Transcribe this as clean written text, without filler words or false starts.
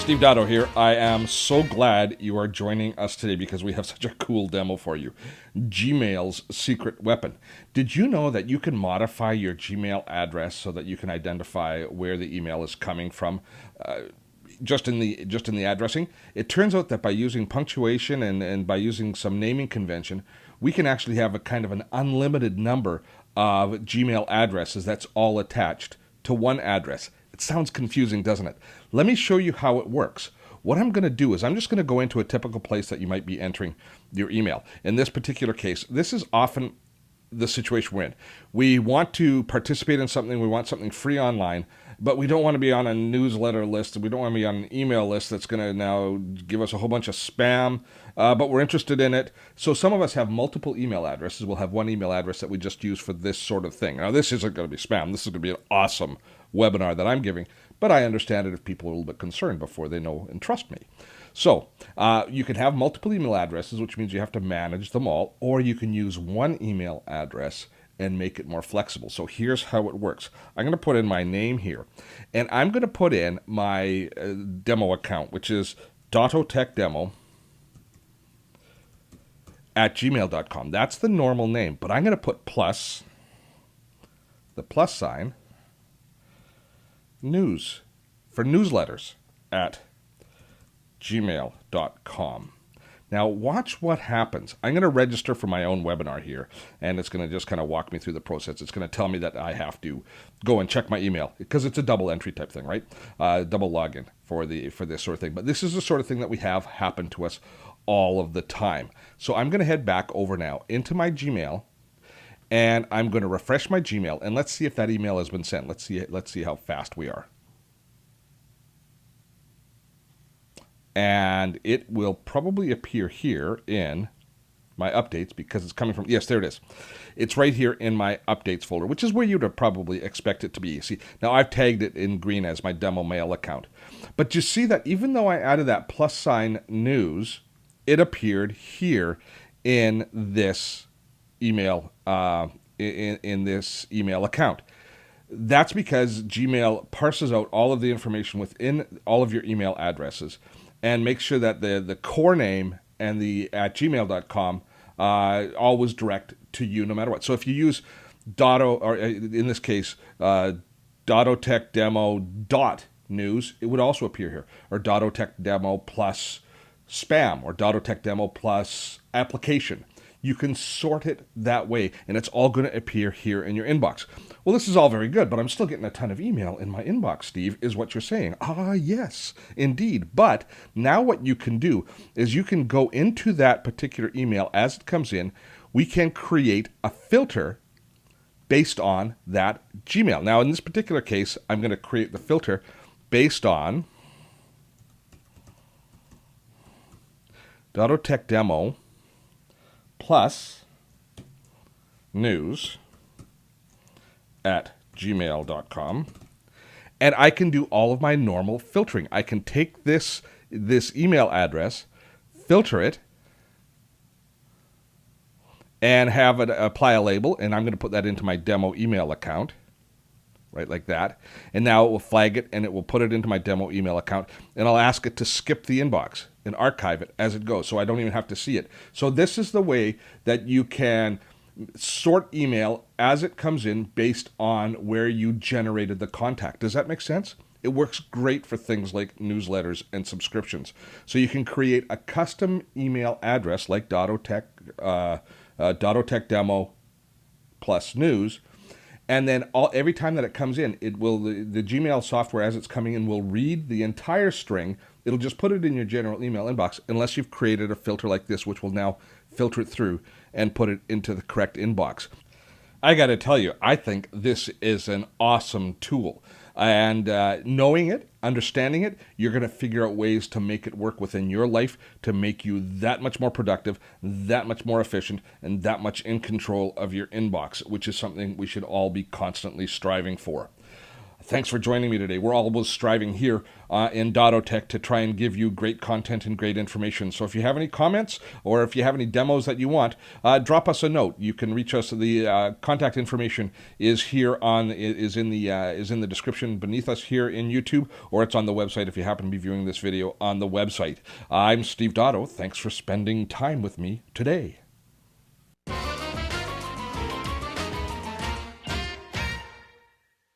Steve Dotto here. I am so glad you are joining us today because we have such a cool demo for you. Gmail's secret weapon. Did you know that you can modify your Gmail address so that you can identify where the email is coming from? Just in the addressing, it turns out that by using punctuation and by using some naming convention, we can actually have a kind of an unlimited number of Gmail addresses that's all attached to one address. It sounds confusing, doesn't it? Let me show you how it works. What I'm going to do is I'm just going to go into a typical place that you might be entering your email. In this particular case, this is often the situation we're in. We want to participate in something, we want something free online, but we don't want to be on a newsletter list, we don't want to be on an email list that's going to now give us a whole bunch of spam, but we're interested in it. So some of us have multiple email addresses. We'll have one email address that we just use for this sort of thing. Now this isn't going to be spam, this is going to be an awesome webinar that I'm giving, but I understand it if people are a little bit concerned before they know and trust me. So you can have multiple email addresses, which means you have to manage them all, or you can use one email address and make it more flexible. So here's how it works. I'm going to put in my name here, and I'm going to put in my demo account, which is dottotechdemo@gmail.com. That's the normal name, but I'm going to put plus, the plus sign, news, for newsletters at gmail.com. Now watch what happens. I'm going to register for my own webinar here, and it's going to just kind of walk me through the process. It's going to tell me that I have to go and check my email because it's a double entry type thing, right? Double login for this sort of thing. But this is the sort of thing that we have happen to us all of the time. So I'm going to head back over now into my Gmail, and I'm going to refresh my Gmail, and let's see if that email has been sent. Let's see how fast we are. And it will probably appear here in my updates because it's coming from, yes, there it is. It's right here in my updates folder, which is where you'd probably expect it to be. See, now I've tagged it in green as my demo mail account. But you see that even though I added that plus sign news, it appeared here in this email in this email account. That's because Gmail parses out all of the information within all of your email addresses and make sure that the core name and the at gmail.com always direct to you no matter what. So if you use Dotto, or in this case, dottotechdemo.news, it would also appear here, or dottotechdemo plus spam, or dottotechdemo plus application. You can sort it that way, and it's all going to appear here in your inbox. Well, this is all very good, but I'm still getting a ton of email in my inbox, Steve, is what you're saying. Ah, yes, indeed. But now what you can do is you can go into that particular email as it comes in. We can create a filter based on that Gmail. Now, in this particular case, I'm going to create the filter based on dottotechdemo plus news at gmail.com, and I can do all of my normal filtering. I can take this email address, filter it, and have it apply a label, and I'm going to put that into my demo email account, right, like that. And now it will flag it, and it will put it into my demo email account, and I'll ask it to skip the inbox and archive it as it goes, so I don't even have to see it. So this is the way that you can sort email as it comes in based on where you generated the contact. Does that make sense? It works great for things like newsletters and subscriptions. So you can create a custom email address like dottotechdemo plus news, and then every time that it comes in, it will the Gmail software as it's coming in will read the entire string. It'll just put it in your general email inbox unless you've created a filter like this, which will now filter it through and put it into the correct inbox. I got to tell you, I think this is an awesome tool. And knowing it, understanding it, you're going to figure out ways to make it work within your life to make you that much more productive, that much more efficient, and that much in control of your inbox, which is something we should all be constantly striving for. Thanks for joining me today. We're always striving here in Dottotech to try and give you great content and great information. So if you have any comments or if you have any demos that you want, drop us a note. You can reach us. The contact information is here is in the description beneath us here in YouTube, or it's on the website if you happen to be viewing this video on the website. I'm Steve Dotto. Thanks for spending time with me today.